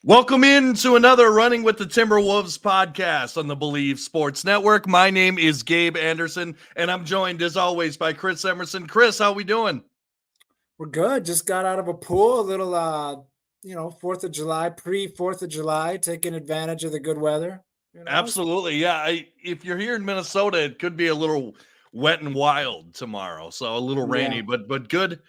Welcome into another Running with the Timberwolves podcast on the Believe Sports Network. My name is Gabe Anderson, and I'm joined as always by Chris Emerson. Chris, how we doing? We're good. Just got out of a pool, a little 4th of July, pre-4th of July, taking advantage of the good weather. Absolutely, yeah. If you're here in Minnesota, it could be a little wet and wild tomorrow, so a little rainy, Yeah. but good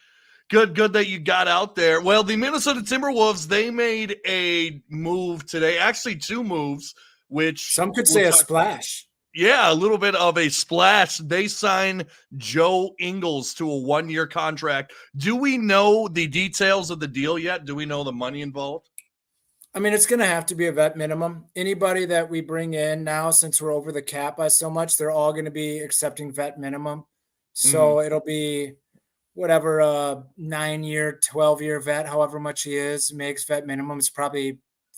that you got out there. Well, the Minnesota Timberwolves, they made a move today, actually two moves, which Some could we'll say a talk. splash. Yeah, a little bit of a splash. They sign Joe Ingles to a one-year contract. Do we know the details of the deal yet? Do we know the money involved? I mean, it's going to have to be a vet minimum. Anybody that we bring in now, since we're over the cap by so much, they're all going to be accepting vet minimum. Mhm. So it'll be whatever 9-year, 12-year vet, however much he is, makes vet minimum. It's probably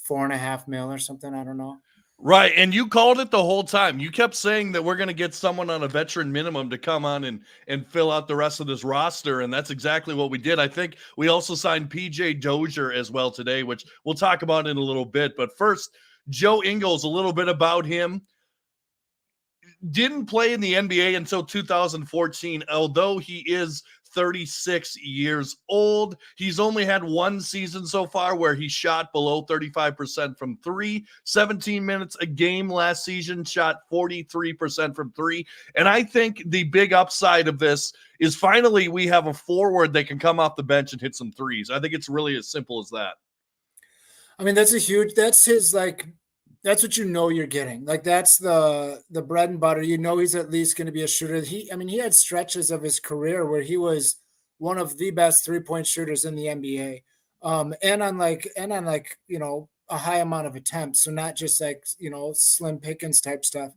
4.5 mil or something. I don't know. Right, and you called it the whole time. You kept saying that we're going to get someone on a veteran minimum to come on and fill out the rest of this roster, and that's exactly what we did. I think we also signed PJ Dozier as well today, which we'll talk about in a little bit. But first, Joe Ingles, a little bit about him. Didn't play in the NBA until 2014, although he is 36 years old. He's only had one season so far where he shot below 35% from three, 17 minutes a game last season, shot 43% from three. And I think the big upside of this is finally we have a forward that can come off the bench and hit some threes. I think it's really as simple as that. I mean, that's what you're getting. Like that's the bread and butter. He's at least going to be a shooter. He had stretches of his career where he was one of the best 3-point shooters in the NBA. And on a high amount of attempts. So not just slim pickings type stuff.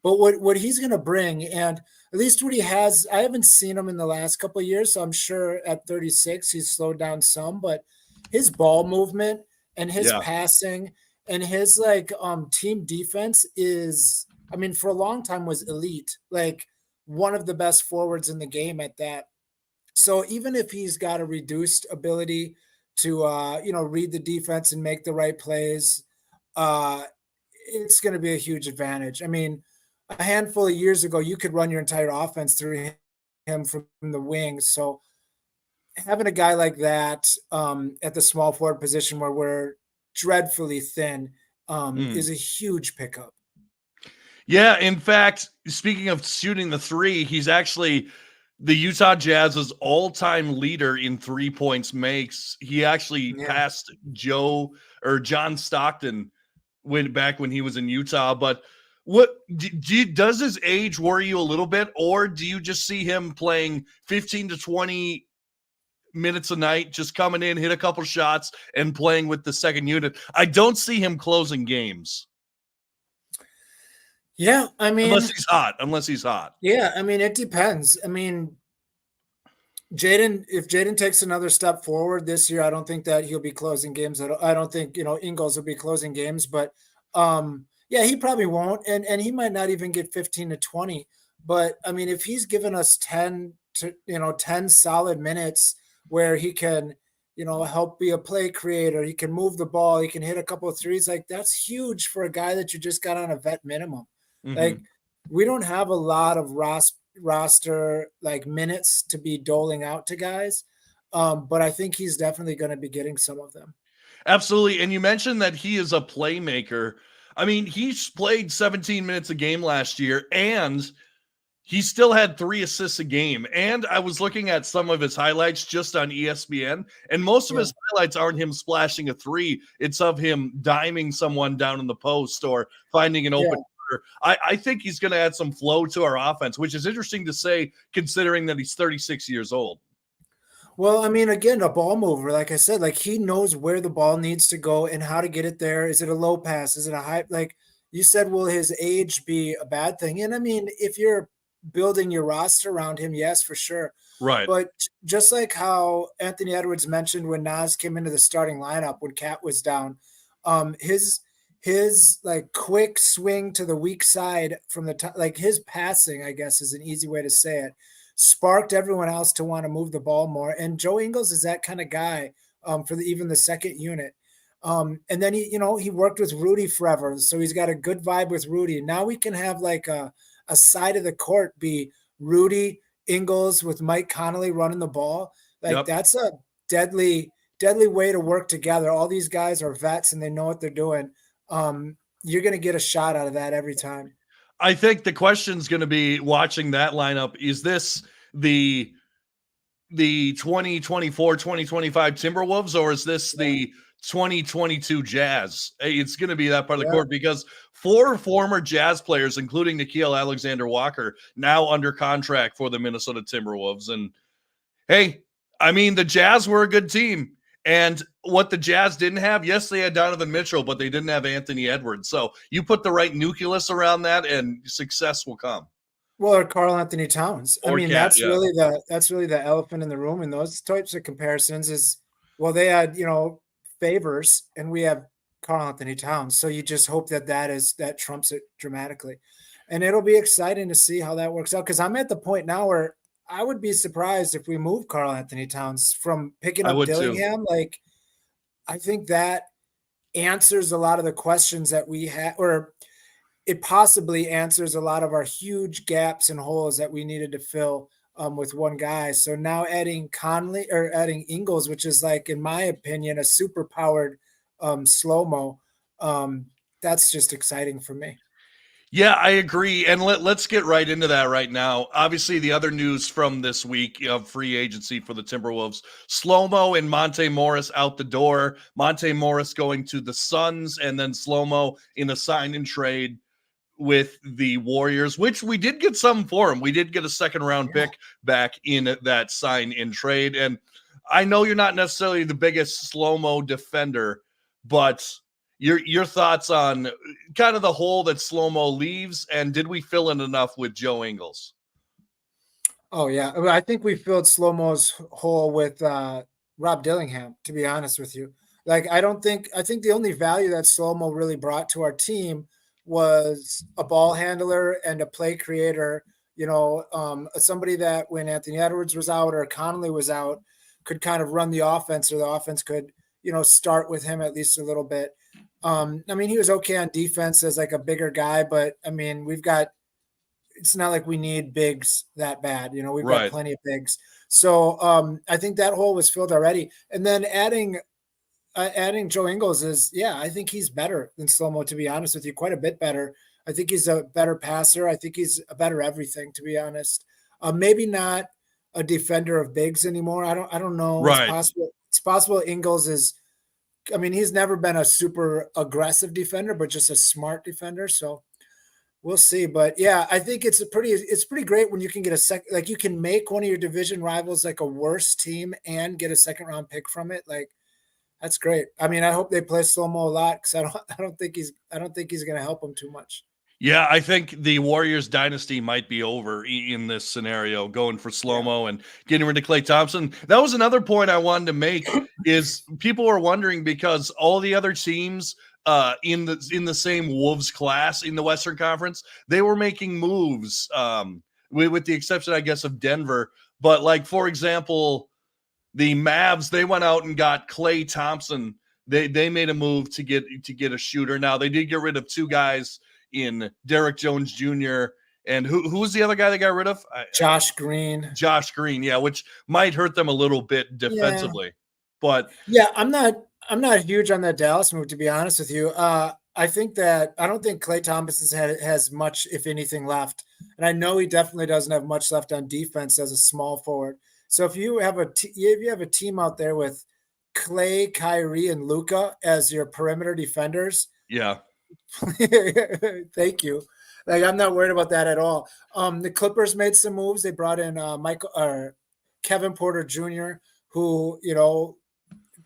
But what he's going to bring, and at least what he has, I haven't seen him in the last couple of years, so I'm sure at 36 he's slowed down some, but his ball movement and his Yeah. passing and his team defense is, for a long time was elite, like one of the best forwards in the game at that. So even if he's got a reduced ability to read the defense and make the right plays, uh it's going to be a huge advantage. I mean, a handful of years ago you could run your entire offense through him from the wings. So having a guy like that at the small forward position where we're dreadfully thin Mm. is a huge pickup. Yeah, in fact, speaking of shooting the three, he's actually the Utah Jazz's all-time leader in 3 points makes. He actually Yeah. passed Joe or John Stockton when he was in Utah. But does his age worry you a little bit, or do you just see him playing 15 to 20 minutes a night, just coming in, hit a couple shots, and playing with the second unit? I don't see him closing games. Yeah, Unless he's hot. yeah, it depends. If Jaden takes another step forward this year, I don't think that he'll be closing games. I don't think, Ingles will be closing games, but yeah, he probably won't. And he might not even get 15 to 20. But if he's given us 10 solid minutes where he can, help be a play creator, he can move the ball, he can hit a couple of threes, like that's huge for a guy that you just got on a vet minimum. Mm-hmm. Like we don't have a lot of roster like minutes to be doling out to guys. But I think he's definitely going to be getting some of them. Absolutely. And you mentioned that he is a playmaker. I mean, he's played 17 minutes a game last year, and he still had 3 assists a game. And I was looking at some of his highlights just on ESPN, and most of Yeah. his highlights aren't him splashing a three. It's of him diming someone down in the post or finding an open. Yeah. I think he's going to add some flow to our offense, which is interesting to say considering that he's 36 years old. Well, again, a ball mover, like I said, like he knows where the ball needs to go and how to get it there. Is it a low pass? Is it a high? Like you said, will his age be a bad thing? And if you're building your roster around him, yes, for sure. Right. But just like how Anthony Edwards mentioned when Nas came into the starting lineup when Cat was down, his like quick swing to the weak side from the top, like his passing, I guess is an easy way to say it, sparked everyone else to want to move the ball more. And Joe Ingles is that kind of guy for even the second unit. And then he worked with Rudy forever, so he's got a good vibe with Rudy. Now we can have like a side of the court be Rudy, Ingles with Mike Conley running the ball. Like that's a deadly way to work together. All these guys are vets and they know what they're doing. You're going to get a shot out of that every time. I think the question is going to be, watching that lineup, is this the 2024, 2025 Timberwolves, or is this the 2022 Jazz? It's going to be that part of the court, because 4 former Jazz players, including Nickeil Alexander-Walker, now under contract for the Minnesota Timberwolves. And hey, I mean, the Jazz were a good team. And what the Jazz didn't have, yes, they had Donovan Mitchell, but they didn't have Anthony Edwards. So you put the right nucleus around that and success will come. Well, or Karl Anthony Towns. I mean, that's really the elephant in the room in those types of comparisons is, well, they had, Favors and we have Karl Anthony Towns. So you just hope that trumps it dramatically. And it'll be exciting to see how that works out. Cause I'm at the point now where I would be surprised if we move Karl Anthony Towns from picking up Dillingham. Like, I think that answers a lot of the questions that we had, or it possibly answers a lot of our huge gaps and holes that we needed to fill with one guy. So now adding Ingles, which is like, in my opinion, a super powered slow-mo. That's just exciting for me. Yeah, I agree. And let's get right into that right now. Obviously, the other news from this week of free agency for the Timberwolves, Slow-Mo and Monte Morris out the door. Monte Morris going to the Suns, and then Slow-Mo in a sign and trade with the Warriors, which we did get some for him. We did get a second-round pick back in that sign and trade. And I know you're not necessarily the biggest Slow-Mo defender, but your thoughts on kind of the hole that Slow-Mo leaves, and did we fill in enough with Joe Ingles? Oh, yeah. I think we filled Slow-Mo's hole with Rob Dillingham, to be honest with you. Like, I think the only value that Slow-Mo really brought to our team was a ball handler and a play creator, somebody that when Anthony Edwards was out or Conley was out could kind of run the offense, or the offense could, start with him at least a little bit. I mean, he was okay on defense as like a bigger guy, but I mean, it's not like we need bigs that bad. We've got plenty of bigs. So I think that hole was filled already. And then adding Joe Ingles I think he's better than Slow-Mo, to be honest with you, quite a bit better. I think he's a better passer. I think he's a better everything, to be honest. Maybe not a defender of bigs anymore. I don't know. Right. It's possible Ingles is, I mean, he's never been a super aggressive defender, but just a smart defender. So we'll see. But yeah, I think it's pretty great when you can get you can make one of your division rivals like a worse team and get a second round pick from it. Like, that's great. I mean, I hope they play Slow-Mo a lot, because I don't think he's going to help them too much. Yeah, I think the Warriors dynasty might be over in this scenario, going for Slow-Mo and getting rid of Klay Thompson. That was another point I wanted to make, is people are wondering, because all the other teams in the same Wolves class in the Western Conference, they were making moves, with the exception, I guess, of Denver. But like, for example, the Mavs, they went out and got Klay Thompson. They made a move to get a shooter. Now, they did get rid of 2 guys in Derek Jones Jr. and who was the other guy they got rid of? Josh Green. Josh Green, yeah, which might hurt them a little bit defensively. Yeah. But yeah, I'm not huge on that Dallas move, to be honest with you. I don't think Klay Thompson has much, if anything, left, and I know he definitely doesn't have much left on defense as a small forward. So if you have a team out there with Klay, Kyrie, and Luka as your perimeter defenders, yeah. Thank you. Like, I'm not worried about that at all. The Clippers made some moves. They brought in Kevin Porter Jr., who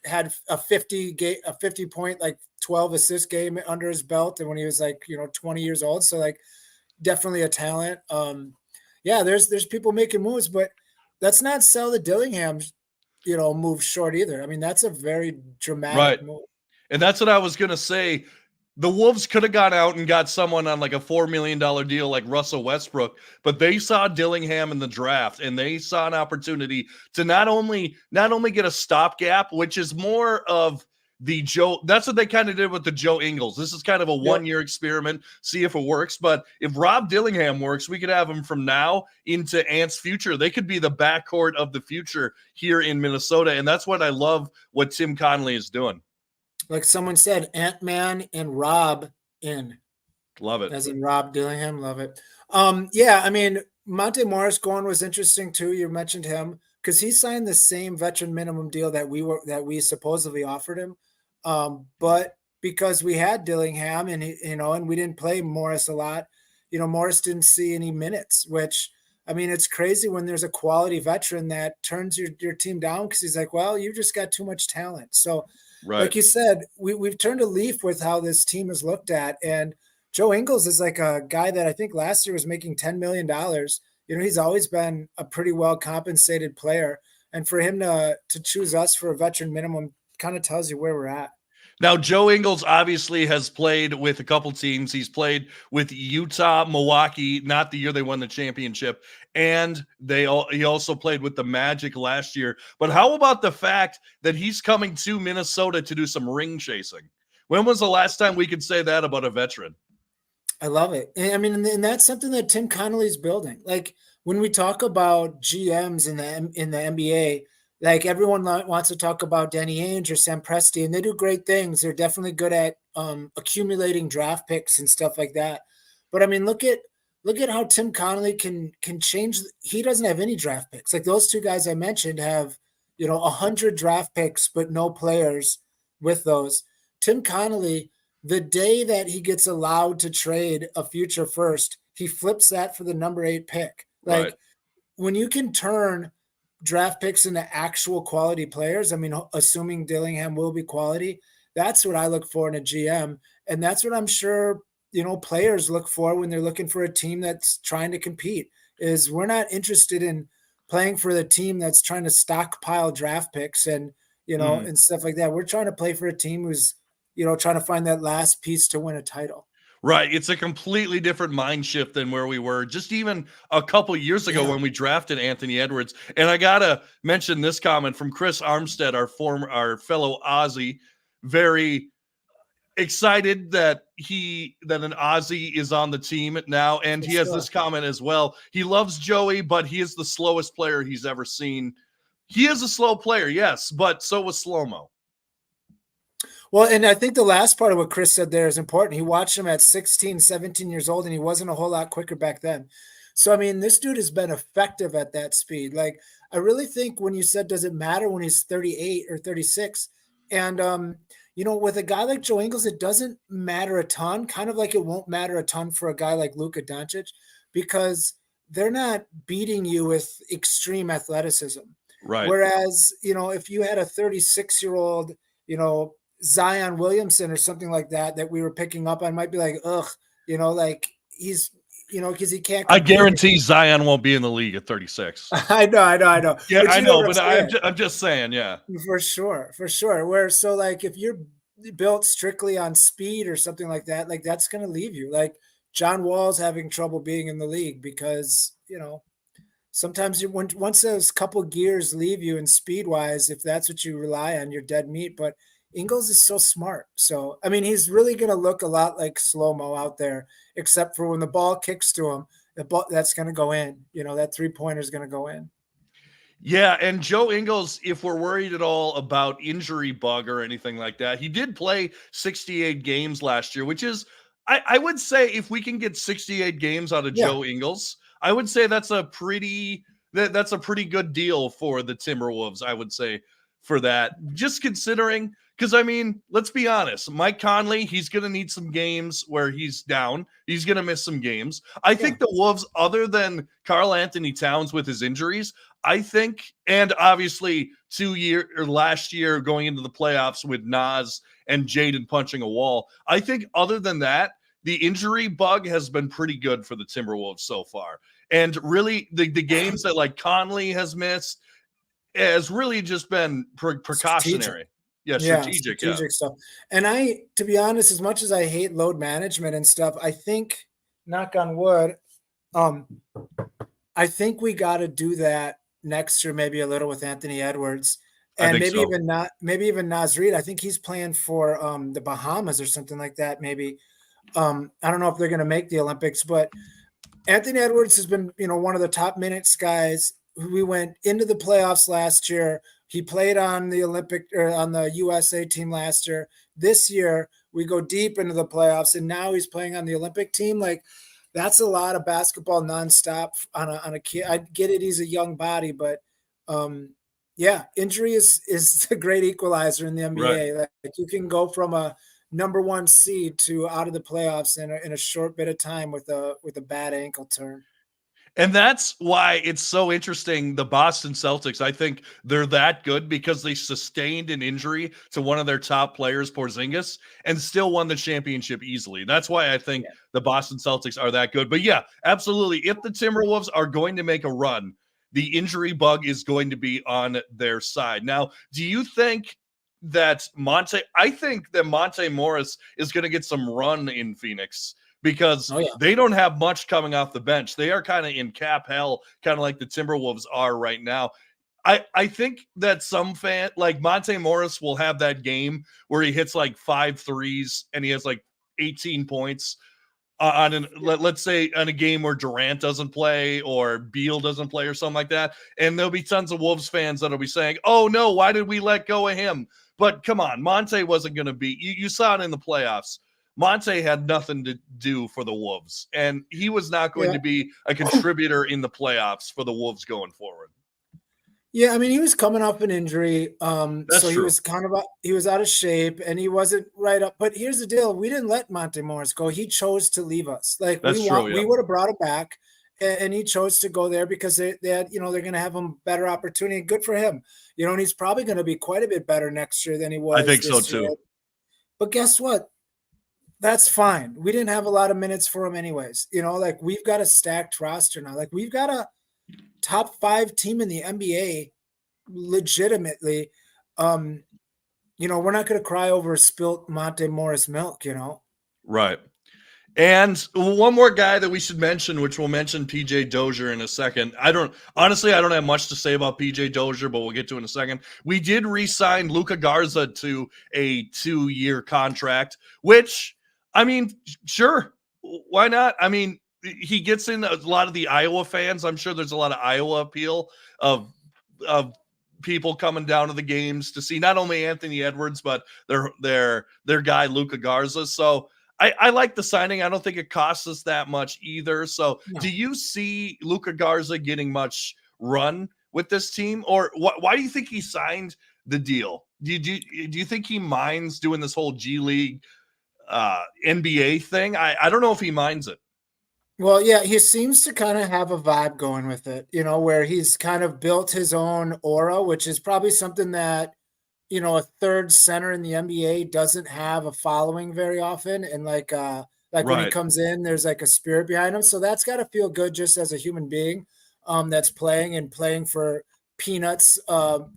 had a 50 point, like 12 assist game under his belt, and when he was like 20 years old. So like, definitely a talent. There's people making moves, but let's not sell the Dillingham move short either. I mean, that's a very dramatic move. And that's what I was gonna say. The Wolves could have gone out and got someone on like a $4 million deal like Russell Westbrook, but they saw Dillingham in the draft, and they saw an opportunity to not only get a stopgap, which is more of that's what they kind of did with the Joe Ingles. This is kind of a 1-year experiment, see if it works. But if Rob Dillingham works, we could have him from now into Ant's future. They could be the backcourt of the future here in Minnesota. And that's what I love what Tim Conley is doing. Like someone said, Ant-Man and Rob in. Love it. As in Rob Dillingham. Love it. Yeah, I mean, Monte Morris going was interesting too. You mentioned him because he signed the same veteran minimum deal that we supposedly offered him. But because we had Dillingham and and we didn't play Morris a lot, Morris didn't see any minutes, which, I mean, it's crazy when there's a quality veteran that turns your team down because he's like, well, you just got too much talent. So like you said, we've turned a leaf with how this team is looked at. And Joe Ingles is like a guy that I think last year was making $10 million. He's always been a pretty well compensated player. And for him to choose us for a veteran minimum kind of tells you where we're at. Now, Joe Ingles obviously has played with a couple teams. He's played with Utah, Milwaukee, not the year they won the championship, and he also played with the Magic last year. But how about the fact that he's coming to Minnesota to do some ring chasing? When was the last time we could say that about a veteran? I love it. I mean, and that's something that Tim Connolly's building. Like when we talk about GMs in the NBA, like everyone wants to talk about Danny Ainge or Sam Presti, and they do great things. They're definitely good at accumulating draft picks and stuff like that. But I mean, look at how Tim Connolly can change. He doesn't have any draft picks. Like those two guys I mentioned have 100 draft picks, but no players with those. Tim Connolly, the day that he gets allowed to trade a future first, he flips that for the number 8 pick. Like when you can turn draft picks into actual quality players, I mean, assuming Dillingham will be quality, that's what I look for in a GM. And that's what I'm sure, players look for when they're looking for a team that's trying to compete. Is we're not interested in playing for the team that's trying to stockpile draft picks and, and stuff like that. We're trying to play for a team who's, trying to find that last piece to win a title. Right. It's a completely different mind shift than where we were just even a couple years ago when we drafted Anthony Edwards. And I got to mention this comment from Chris Armstead, our fellow Aussie, very excited that an Aussie is on the team now. And he has this comment as well. He loves Joey, but he is the slowest player he's ever seen. He is a slow player, yes, but so was Slow-Mo. Well, and I think the last part of what Chris said there is important. He watched him at 16, 17 years old, and he wasn't a whole lot quicker back then. So, I mean, this dude has been effective at that speed. Like, I really think when you said, does it matter when he's 38 or 36? And, with a guy like Joe Ingles, it doesn't matter a ton, kind of like it won't matter a ton for a guy like Luka Doncic, because they're not beating you with extreme athleticism. Right. Whereas, if you had a 36-year-old, Zion Williamson or something like that we were picking up, I might be like, ugh, like he's, because he can't compete. I guarantee Zion won't be in the league at 36. I know. Yeah, I know, but I'm just saying, yeah. For sure. Where, so like, if you're built strictly on speed or something like that, like that's going to leave you. Like John Wall's having trouble being in the league because, sometimes once those couple gears leave you in speed wise, if that's what you rely on, you're dead meat. But Ingles is so smart. So, I mean, he's really going to look a lot like Slow-Mo out there, except for when the ball kicks to him, that's going to go in. That three-pointer is going to go in. Yeah, and Joe Ingles, if we're worried at all about injury bug or anything like that, he did play 68 games last year, which is, I would say if we can get 68 games out of Joe Ingles, I would say that's a pretty good deal for the Timberwolves, I would say, for that. Just considering, because, I mean, let's be honest, Mike Conley, he's going to need some games where he's down. He's going to miss some games. I think the Wolves, other than Karl Anthony Towns with his injuries, I think, and obviously last year going into the playoffs with Nas and Jaden punching a wall, I think other than that, the injury bug has been pretty good for the Timberwolves so far. And really, the games that like Conley has missed has really just been precautionary. Strategic stuff. And to be honest, as much as I hate load management and stuff, I think, knock on wood, I think we got to do that next year, maybe a little with Anthony Edwards. I And think so. maybe even Naz Reid. I think he's playing for the Bahamas or something like that. Maybe I don't know if they're going to make the Olympics, but Anthony Edwards has been, one of the top minutes guys. We went into the playoffs last year. He played on the Olympic or on the USA team last year. This year, we go deep into the playoffs, and now he's playing on the Olympic team. Like, that's a lot of basketball nonstop on a kid. I get it; he's a young body, but yeah, injury is a great equalizer in the Right. NBA. Like, you can go from a number one seed to out of the playoffs in a short bit of time with a bad ankle turn. And that's why it's so interesting. The Boston Celtics, I think they're that good because they sustained an injury to one of their top players, Porzingis, and still won the championship easily. That's why I think Yeah. the Boston Celtics are that good. But yeah, absolutely. If the Timberwolves are going to make a run, the injury bug is going to be on their side. Now, do you think that I think that Monte Morris is going to get some run in Phoenix because Oh yeah. they don't have much coming off the bench. They are kind of in cap hell, kind of like the Timberwolves are right now. I think that some fan like Monte Morris will have that game where he hits like 5 threes and he has like 18 points let's say on a game where Durant doesn't play or Beal doesn't play or something like that. And there'll be tons of Wolves fans that'll be saying, "Oh no, why did we let go of him?" But come on, Monte wasn't going to be. You saw it in the playoffs. Monte had nothing to do for the Wolves, and he was not going Yeah. to be a contributor in the playoffs for the Wolves going forward. Yeah, I mean, he was coming off an injury, That's so he true. was he was out of shape, and he wasn't right up. But here's the deal: we didn't let Monte Morris go. He chose to leave us. Like That's true. we Yeah. would have brought him back, and he chose to go there because they had, they're going to have him better opportunity. Good for him, and he's probably going to be quite a bit better next year than he I was think so this year. too. But guess what? That's fine. We didn't have a lot of minutes for him anyways. Like, we've got a stacked roster now. Like, we've got a top 5 team in the NBA legitimately. We're not going to cry over spilt Monte Morris milk. Right. And one more guy that we should mention, which we'll mention PJ Dozier in a second. I don't have much to say about PJ Dozier, but we'll get to it in a second. We did re-sign Luka Garza to a 2-year contract, which, I mean, sure, why not? I mean, he gets in a lot of the Iowa fans. I'm sure there's a lot of Iowa appeal of people coming down to the games to see not only Anthony Edwards, but their guy Luka Garza. So I like the signing. I don't think it costs us that much either. So No. do you see Luka Garza getting much run with this team? Or why do you think he signed the deal? Do you think he minds doing this whole G League NBA thing? I don't know if he minds it. Well, yeah, he seems to kind of have a vibe going with it, where he's kind of built his own aura, which is probably something that, a third center in the NBA doesn't have a following very often. And like when he Right. comes in, there's like a spirit behind him. So that's got to feel good just as a human being that's playing for peanuts,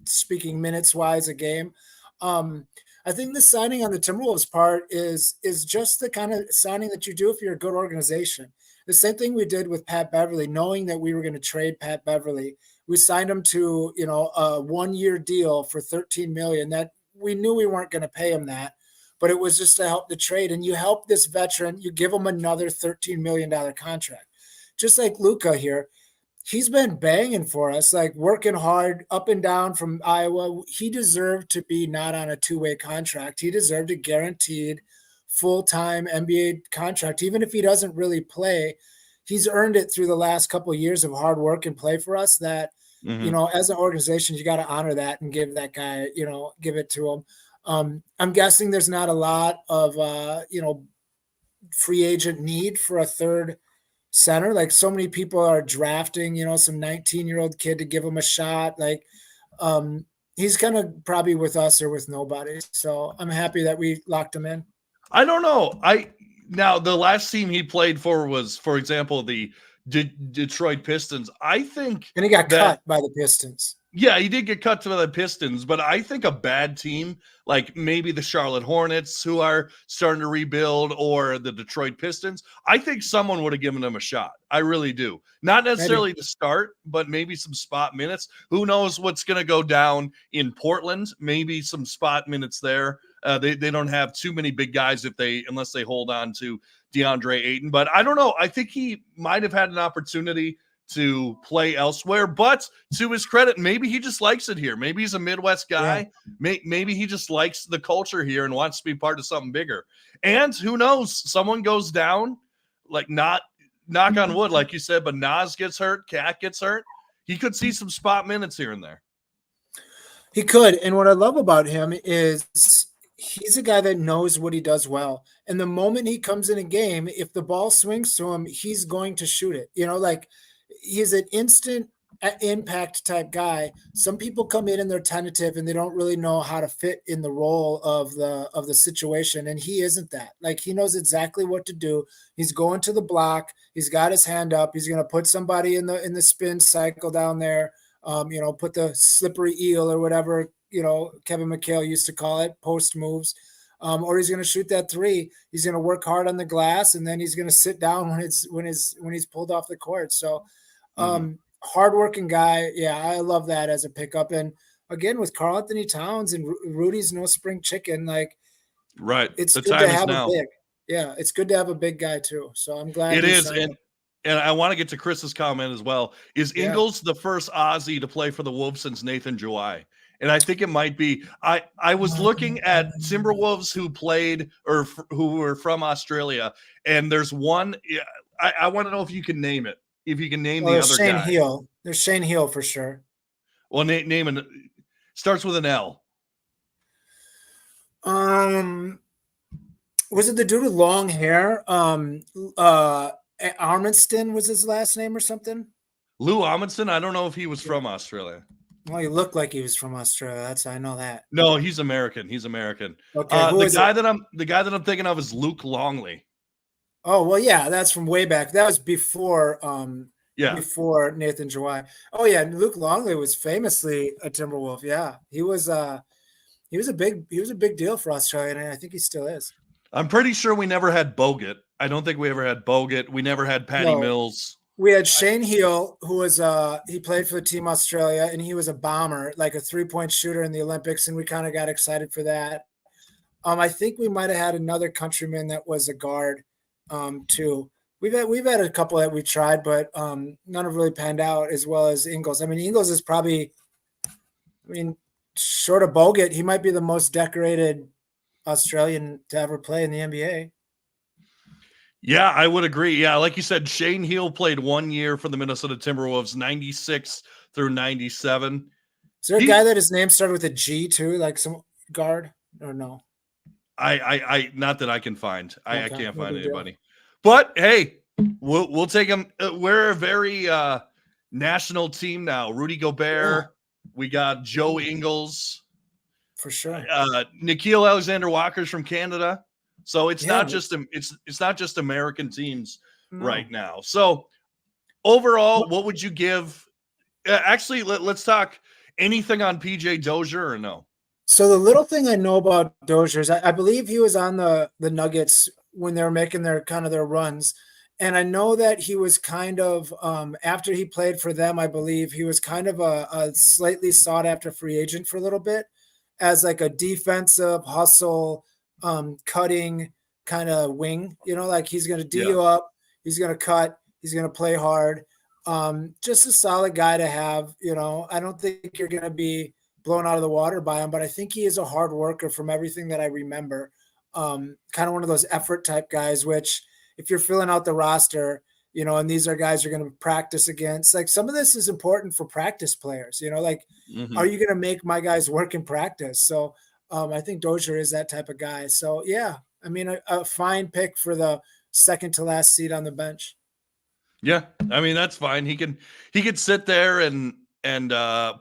speaking minutes wise a game. I think the signing on the Timberwolves part is just the kind of signing that you do if you're a good organization. The same thing we did with Pat Beverly, knowing that we were going to trade Pat Beverly. We signed him to, a 1-year deal for $13 million. That we knew we weren't going to pay him that, but it was just to help the trade. And you help this veteran, you give him another $13 million contract. Just like Luka here, he's been banging for us, like working hard up and down from Iowa. He deserved to be not on a 2-way contract. He deserved a guaranteed full-time NBA contract. Even if he doesn't really play, he's earned it through the last couple of years of hard work and play for us that, Mm-hmm. as an organization, you got to honor that and give that guy, give it to him. I'm guessing there's not a lot of, free agent need for a third center. Like, so many people are drafting, some 19-year-old kid to give him a shot. Like, he's kind of probably with us or with nobody. So I'm happy that we locked him in. I don't know. Now the last team he played for was, for example, the Detroit Pistons. I think And he got that cut by the Pistons. Yeah, he did get cut to the Pistons, but I think a bad team, like maybe the Charlotte Hornets, who are starting to rebuild, or the Detroit Pistons, I think someone would have given them a shot. I really do. Not necessarily to start, but maybe some spot minutes. Who knows what's going to go down in Portland? Maybe some spot minutes there. They don't have too many big guys unless they hold on to DeAndre Ayton. But I don't know. I think he might have had an opportunity to play elsewhere, but to his credit, maybe he just likes it here. Maybe he's a Midwest guy. Yeah. Maybe he just likes the culture here and wants to be part of something bigger. And who knows, someone goes down, like not knock on wood, like you said, but Nas gets hurt, Cat gets hurt. He could see some spot minutes here and there. He could. And what I love about him is he's a guy that knows what he does well. And the moment he comes in a game, if the ball swings to him, he's going to shoot it. Like he's an instant impact type guy. Some people come in and they're tentative and they don't really know how to fit in the role of the situation. And he isn't that. Like he knows exactly what to do. He's going to the block. He's got his hand up. He's going to put somebody in the spin cycle down there. Put the slippery eel or whatever, Kevin McHale used to call it, post moves. Or he's going to shoot that three. He's going to work hard on the glass, and then he's going to sit down when he's pulled off the court. So, hardworking guy. Yeah, I love that as a pickup. And again, with Karl Anthony Towns and Rudy's no spring chicken, like, right. It's good to have a big. Yeah, it's good to have a big guy too. So I'm glad it is. And I want to get to Chris's comment as well. Is Ingles the first Aussie to play for the Wolves since Nathan July? And I think it might be. I was looking at Timberwolves who played or who were from Australia, and there's one. I want to know if you can name it. If you can name the other Shane guy. Heal. There's Shane Heal for sure. Well, name it. Starts with an L. Was it the dude with long hair? Armidston was his last name or something? Lou Amundsen. I don't know if he was from Australia. Well, he looked like he was from Australia. I know that. No, he's American. He's American. Okay, the guy that I'm thinking of is Luke Longley. Oh well, yeah, that's from way back. That was before before Nathan July. Oh yeah, Luke Longley was famously a Timberwolf. Yeah, he was a big deal for Australia, and I think he still is. I'm pretty sure we never had Bogut. I don't think we ever had Bogut. We never had Patty Mills. We had Shane Heal, who was he played for the Team Australia, and he was a bomber, like a 3-point shooter in the Olympics, and we kind of got excited for that. I think we might have had another countryman that was a guard, too. We've had a couple that we tried, but none have really panned out as well as Ingles. I mean, Ingles is probably, short of Bogut, he might be the most decorated Australian to ever play in the NBA. Yeah, I would agree. Yeah, like you said, Shane Heal played 1 year for the Minnesota Timberwolves, 96 through 97. Is there a guy that his name started with a G too, like some guard, or no? I not that I can find. I can't find anybody. But hey, we'll take him. We're a very national team now. Rudy Gobert. Yeah. We got Joe Ingles. For sure. Nickeil Alexander-Walker's from Canada. So it's not just American teams right now. So overall, what would you give? Actually, let's talk anything on PJ Dozier or no? So the little thing I know about Dozier is I believe he was on the Nuggets when they were making their runs. And I know that he was kind of, after he played for them, I believe he was kind of a slightly sought after free agent for a little bit as like a defensive hustle, cutting kind of wing, like he's going to D you up, he's going to cut, he's going to play hard. Just a solid guy to have, I don't think you're going to be blown out of the water by him, but I think he is a hard worker from everything that I remember. Kind of one of those effort type guys, which if you're filling out the roster, and these are guys you're going to practice against, like some of this is important for practice players, are you going to make my guys work in practice? So, I think Dozier is that type of guy. So, yeah, a fine pick for the second to last seat on the bench. Yeah, that's fine. He can sit there and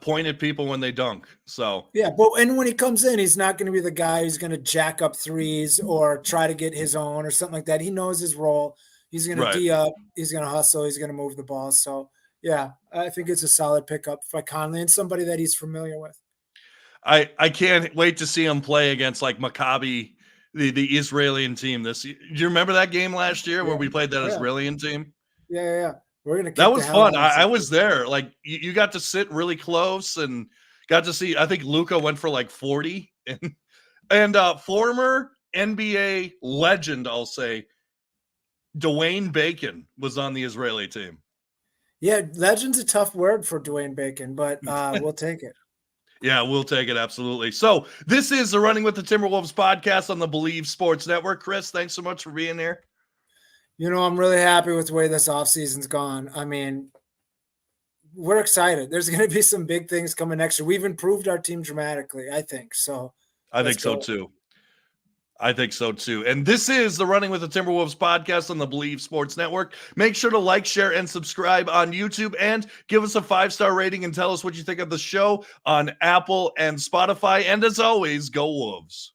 point at people when they dunk. So yeah, and when he comes in, he's not going to be the guy who's going to jack up threes or try to get his own or something like that. He knows his role. He's going to D up. He's going to hustle. He's going to move the ball. So Yeah, I think it's a solid pickup by Conley and somebody that he's familiar with. I can't wait to see him play against like Maccabi, the Israeli team. Do you remember that game last year where we played that Israeli team? Yeah. We're gonna kick That the was hell fun. out of I was there. Like you got to sit really close and got to see. I think Luka went for like 40, and former NBA legend, I'll say, Dwayne Bacon was on the Israeli team. Yeah, legend's a tough word for Dwayne Bacon, but we'll take it. Yeah, we'll take it. Absolutely. So this is the Running with the Timberwolves podcast on the Believe Sports Network. Chris, thanks so much for being here. I'm really happy with the way this offseason's gone. I mean, we're excited. There's going to be some big things coming next year. We've improved our team dramatically, I think. So I think so too. And this is the Running with the Timberwolves podcast on the Believe Sports Network. Make sure to like, share, and subscribe on YouTube and give us a 5-star rating and tell us what you think of the show on Apple and Spotify. And as always, go Wolves.